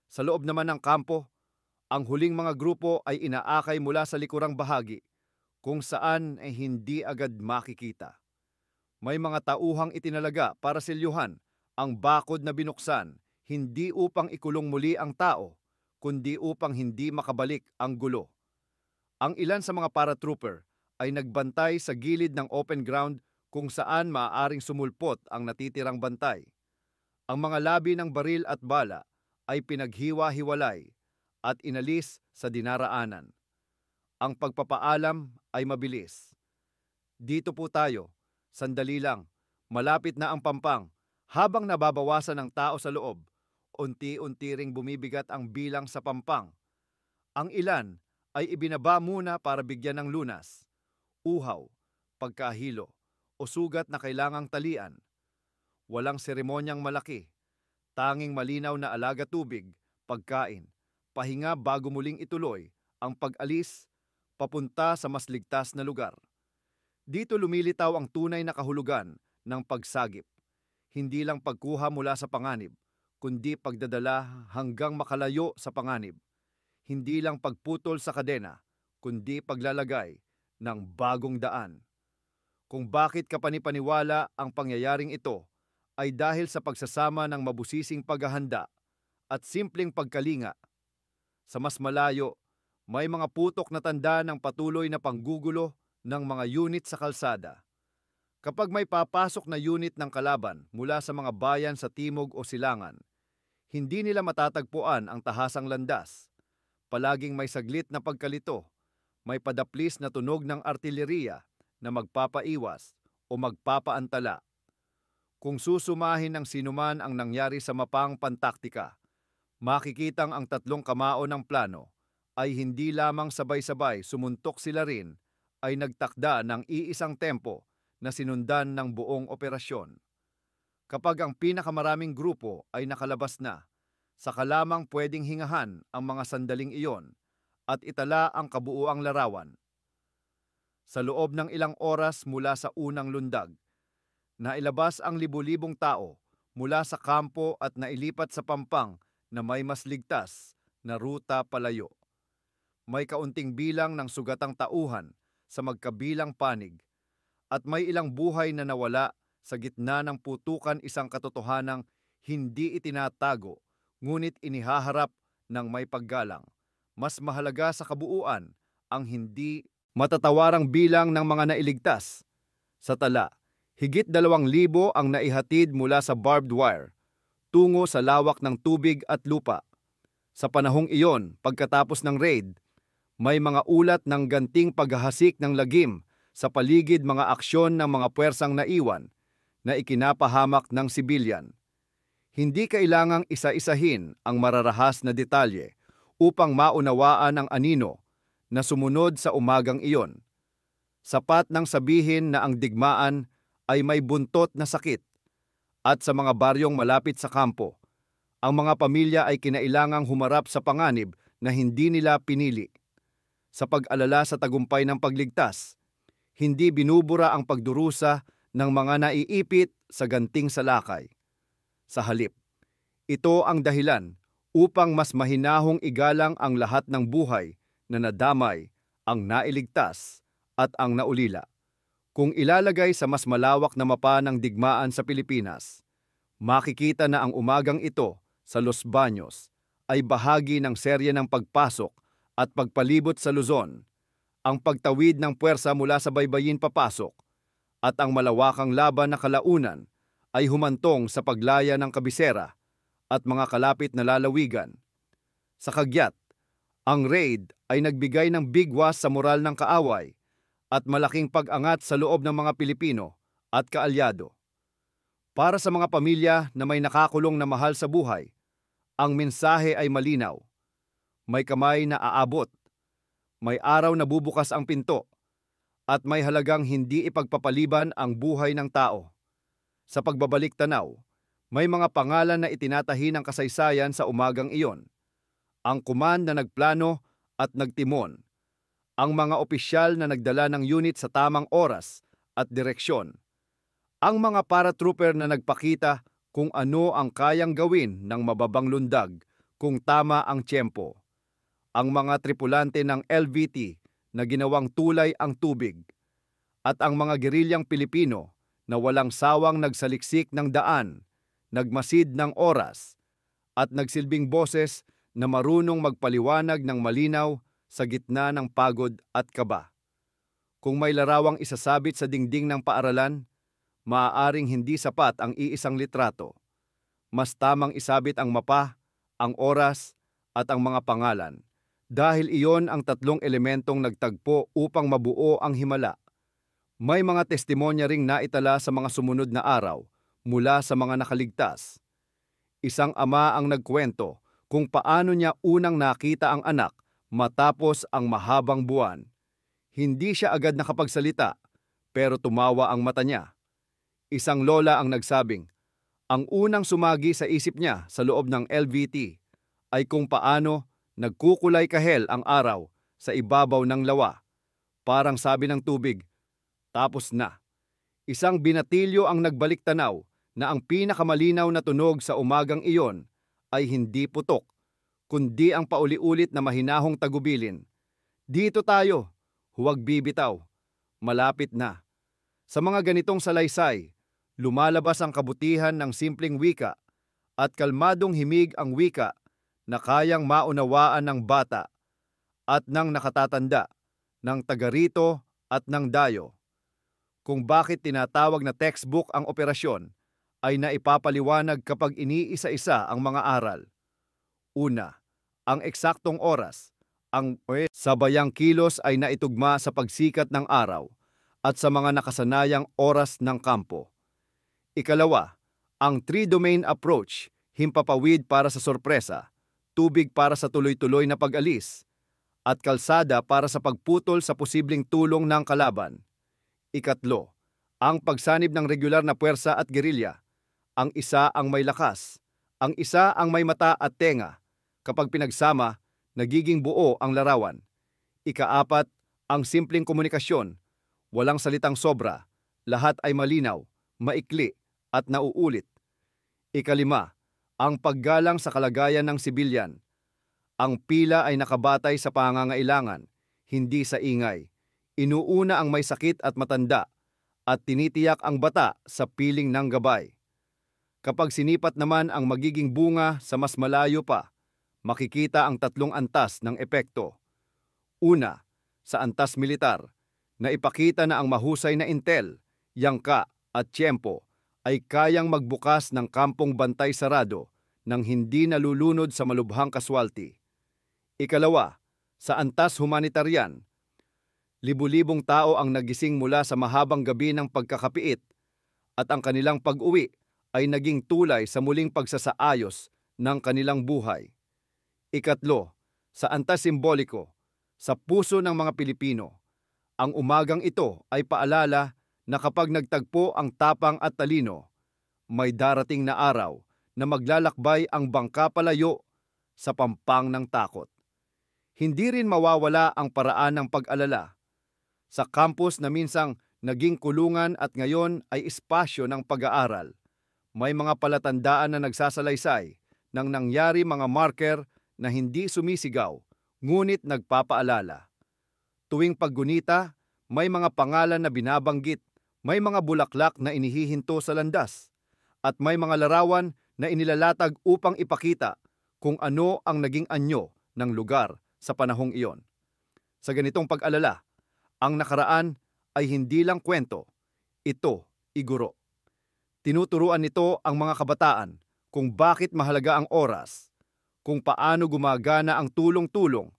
S1: Sa loob naman ng kampo, ang huling mga grupo ay inaakay mula sa likurang bahagi kung saan ay hindi agad makikita. May mga tauhang itinalaga para silyuhan ang bakod na binuksan, hindi upang ikulong muli ang tao, kundi upang hindi makabalik ang gulo. Ang ilan sa mga paratrooper ay nagbantay sa gilid ng open ground kung saan maaaring sumulpot ang natitirang bantay. Ang mga labi ng baril at bala ay pinaghiwa-hiwalay at inalis sa dinaraanan. Ang pagpapaalam ay mabilis. Dito po tayo, sandali lang, malapit na ang Pampang. Habang nababawasan ang tao sa loob, unti-unti ring bumibigat ang bilang sa Pampang. Ang ilan ay ibinaba muna para bigyan ng lunas, uhaw, pagkahilo, o sugat na kailangang talian. Walang seremonyang malaki, tanging malinaw na alaga tubig, pagkain, pahinga bago muling ituloy ang pag-alis papunta sa mas ligtas na lugar. Dito lumilitaw ang tunay na kahulugan ng pagsagip. Hindi lang pagkuha mula sa panganib, kundi pagdadala hanggang makalayo sa panganib. Hindi lang pagputol sa kadena, kundi paglalagay ng bagong daan. Kung bakit kapanipaniwala ang pangyayaring ito ay dahil sa pagsasama ng mabusising paghahanda at simpleng pagkalinga. Sa mas malayo, may mga putok na tanda ng patuloy na panggugulo ng mga unit sa kalsada. Kapag may papasok na unit ng kalaban mula sa mga bayan sa timog o silangan, hindi nila matatagpuan ang tahasang landas. Palaging may saglit na pagkalito, may padaplis na tunog ng artilleriya na magpapaiwas o magpapaantala. Kung susumahin ng sinuman ang nangyari sa mapang pantaktika, makikitang ang 3 kamao ng plano ay hindi lamang sabay-sabay sumuntok, sila rin ay nagtakda ng iisang tempo na sinundan ng buong operasyon. Kapag ang pinakamaraming grupo ay nakalabas na, saka lamang pwedeng hingahan ang mga sandaling iyon at itala ang kabuuang larawan. Sa loob ng ilang oras mula sa unang lundag, nailabas ang libu-libong tao mula sa kampo at nailipat sa Pampang na may mas ligtas na ruta palayo. May kaunting bilang ng sugatang tauhan sa magkabilang panig, at may ilang buhay na nawala sa gitna ng putukan, isang katotohanang hindi itinatago, ngunit inihaharap ng may paggalang. Mas mahalaga sa kabuuan ang hindi Matatawarang bilang ng mga nailigtas. Sa tala, higit 2,000 ang naihatid mula sa barbed wire tungo sa lawak ng tubig at lupa. Sa panahong iyon, pagkatapos ng raid, may mga ulat ng ganting paghahasik ng lagim sa paligid mga aksyon ng mga puwersang naiwan na ikinapahamak ng sibilyan. Hindi kailangang isa-isahin ang mararahas na detalye upang maunawaan ang anino na sumunod sa umagang iyon. Sapat nang sabihin na ang digmaan ay may buntot na sakit at sa mga baryong malapit sa kampo, ang mga pamilya ay kinailangang humarap sa panganib na hindi nila pinili. Sa pag-alala sa tagumpay ng pagligtas, hindi binubura ang pagdurusa ng mga naiipit sa ganting salakay. Sa halip, ito ang dahilan upang mas mahinahong igalang ang lahat ng buhay na nadamay, ang nailigtas at ang naulila. Kung ilalagay sa mas malawak na mapa ng digmaan sa Pilipinas, makikita na ang umagang ito sa Los Baños ay bahagi ng serye ng pagpasok at pagpalibot sa Luzon, ang pagtawid ng puwersa mula sa baybayin papasok, at ang malawakang laban na kalaunan ay humantong sa paglaya ng kabisera at mga kalapit na lalawigan. Sa kagyat, ang raid ay nagbigay ng bigwas sa moral ng kaaway at malaking pag-angat sa loob ng mga Pilipino at kaalyado. Para sa mga pamilya na may nakakulong na mahal sa buhay, ang mensahe ay malinaw. May kamay na aabot, may araw na bubukas ang pinto, at may halagang hindi ipagpapaliban ang buhay ng tao. Sa pagbabalik tanaw, may mga pangalan na itinatahi ng kasaysayan sa umagang iyon. Ang kuman na nagplano at nagtimon, ang mga opisyal na nagdala ng unit sa tamang oras at direksyon, ang mga paratrooper na nagpakita kung ano ang kayang gawin ng mababang lundag kung tama ang tiyempo, ang mga tripulante ng LVT na ginawang tulay ang tubig, at ang mga gerilyang Pilipino na walang sawang nagsaliksik ng daan, nagmasid ng oras, at nagsilbing boses na marunong magpaliwanag ng malinaw sa gitna ng pagod at kaba. Kung may larawang isasabit sa dingding ng paaralan, maaaring hindi sapat ang iisang litrato. Mas tamang isabit ang mapa, ang oras, at ang mga pangalan, dahil iyon ang tatlong elementong nagtagpo upang mabuo ang himala. May mga testimonya ring naitala sa mga sumunod na araw mula sa mga nakaligtas. Isang ama ang nagkwento kung paano niya unang nakita ang anak matapos ang mahabang buwan. Hindi siya agad nakapagsalita, pero tumawa ang mata niya. Isang lola ang nagsabing, ang unang sumagi sa isip niya sa loob ng LVT ay kung paano nagkukulay kahel ang araw sa ibabaw ng lawa. Parang sabi ng tubig, tapos na. Isang binatilyo ang nagbalik tanaw na ang pinakamalinaw na tunog sa umagang iyon ay hindi putok, kundi ang pauli-ulit na mahinahong tagubilin. Dito tayo, huwag bibitaw, malapit na. Sa mga ganitong salaysay, lumalabas ang kabutihan ng simpleng wika at kalmadong himig ang wika na kayang maunawaan ng bata at ng nakatatanda, ng taga-rito at ng dayo. Kung bakit tinatawag na textbook ang operasyon ay naipapaliwanag kapag iniisa-isa ang mga aral. Una, ang eksaktong oras, ang sabayang kilos ay naitugma sa pagsikat ng araw at sa mga nakasanayang oras ng kampo. Ikalawa, ang three-domain approach, himpapawid para sa sorpresa, tubig para sa tuloy-tuloy na pag-alis, at kalsada para sa pagputol sa posibleng tulong ng kalaban. Ikatlo, ang pagsanib ng regular na puwersa at gerilya. Ang isa ang may lakas, ang isa ang may mata at tenga. Kapag pinagsama, nagiging buo ang larawan. Ikaapat, ang simpleng komunikasyon. Walang salitang sobra, lahat ay malinaw, maikli, at nauulit. Ikalima, ang paggalang sa kalagayan ng sibilyan. Ang pila ay nakabatay sa pangangailangan, hindi sa ingay. Inuuna ang may sakit at matanda, at tinitiyak ang bata sa piling ng gabay. Kapag sinipat naman ang magiging bunga sa mas malayo pa, makikita ang tatlong antas ng epekto. Una, sa antas militar na ipakita na ang mahusay na intel, yangka at tiyempo ay kayang magbukas ng kampong bantay sarado nang hindi nalulunod sa malubhang kaswalti. Ikalawa, sa antas humanitarian, libu-libong tao ang nagising mula sa mahabang gabi ng pagkakapiit at ang kanilang pag-uwi ay naging tulay sa muling pagsasaayos ng kanilang buhay. Ikatlo, sa antas simboliko, sa puso ng mga Pilipino, ang umagang ito ay paalala na kapag nagtagpo ang tapang at talino, may darating na araw na maglalakbay ang bangka palayo sa pampang ng takot. Hindi rin mawawala ang paraan ng pag-alala. Sa campus na minsang naging kulungan at ngayon ay espasyo ng pag-aaral, may mga palatandaan na nagsasalaysay ng nangyari, mga marker na hindi sumisigaw, ngunit nagpapaalala. Tuwing paggunita, may mga pangalan na binabanggit, may mga bulaklak na inihihinto sa landas, at may mga larawan na inilalatag upang ipakita kung ano ang naging anyo ng lugar sa panahong iyon. Sa ganitong pag-alala, ang nakaraan ay hindi lang kwento, ito iguro. Tinuturuan nito ang mga kabataan kung bakit mahalaga ang oras, kung paano gumagana ang tulong-tulong,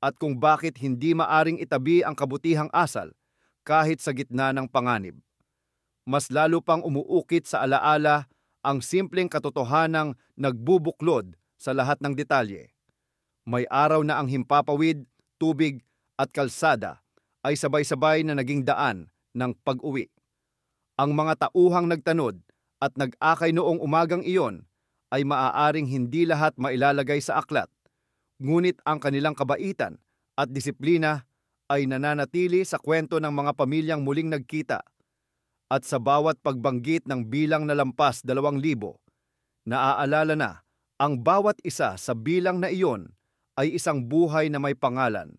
S1: at kung bakit hindi maaring itabi ang kabutihang asal kahit sa gitna ng panganib. Mas lalo pang umuukit sa alaala ang simpleng katotohanang nagbubuklod sa lahat ng detalye. May araw na ang himpapawid, tubig at kalsada ay sabay-sabay na naging daan ng pag-uwi. Ang mga tauhang nagtanod at nag-akay noong umagang iyon ay maaaring hindi lahat mailalagay sa aklat, ngunit ang kanilang kabaitan at disiplina ay nananatili sa kwento ng mga pamilyang muling nagkita. At sa bawat pagbanggit ng bilang na lampas 2,000, naaalala na ang bawat isa sa bilang na iyon ay isang buhay na may pangalan,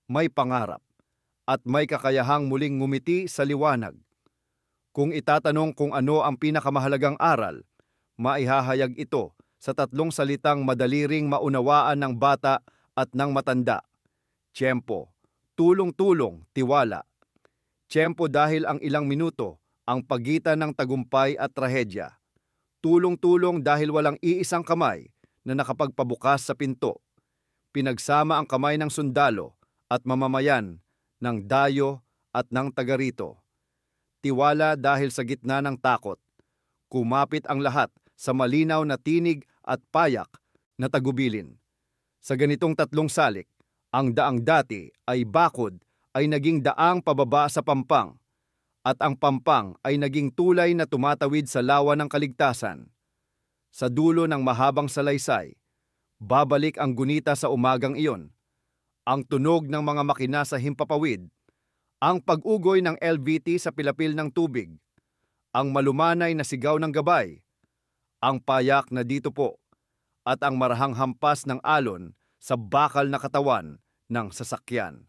S1: may pangarap, at may kakayahang muling ngumiti sa liwanag. Kung itatanong kung ano ang pinakamahalagang aral, maihahayag ito sa 3 salitang madali ring maunawaan ng bata at ng matanda. Tiyempo, tulong-tulong, tiwala. Tiyempo dahil ang ilang minuto ang pagitan ng tagumpay at trahedya. Tulong-tulong dahil walang iisang kamay na nakapagpabukas sa pinto. Pinagsama ang kamay ng sundalo at mamamayan, ng dayo at ng taga-rito. Tiwala dahil sa gitna ng takot, kumapit ang lahat sa malinaw na tinig at payak na tagubilin. Sa ganitong 3 salik, ang daang dati ay bakod ay naging daang pababa sa pampang, at ang pampang ay naging tulay na tumatawid sa lawa ng kaligtasan. Sa dulo ng mahabang salaysay, babalik ang gunita sa umagang iyon, ang tunog ng mga makina sa himpapawid, ang pag-ugoy ng LVT sa pilapil ng tubig, ang malumanay na sigaw ng gabay, ang payak na dito po, at ang marahang hampas ng alon sa bakal na katawan ng sasakyan.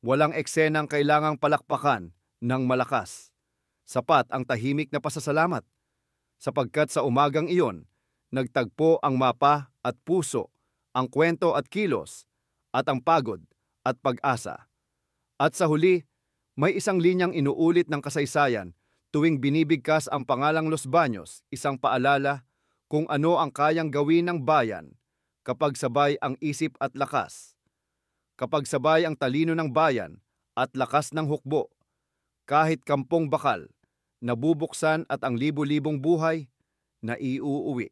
S1: Walang eksenang kailangang palakpakan ng malakas. Sapat ang tahimik na pasasalamat, sapagkat sa umagang iyon, nagtagpo ang mapa at puso, ang kwento at kilos, at ang pagod at pag-asa. At sa huli, may isang linyang inuulit ng kasaysayan tuwing binibigkas ang pangalang Los Baños, isang paalala kung ano ang kayang gawin ng bayan kapag sabay ang isip at lakas, kapag sabay ang talino ng bayan at lakas ng hukbo. Kahit kampong bakal, nabubuksan at ang libu-libong buhay na iuuwi.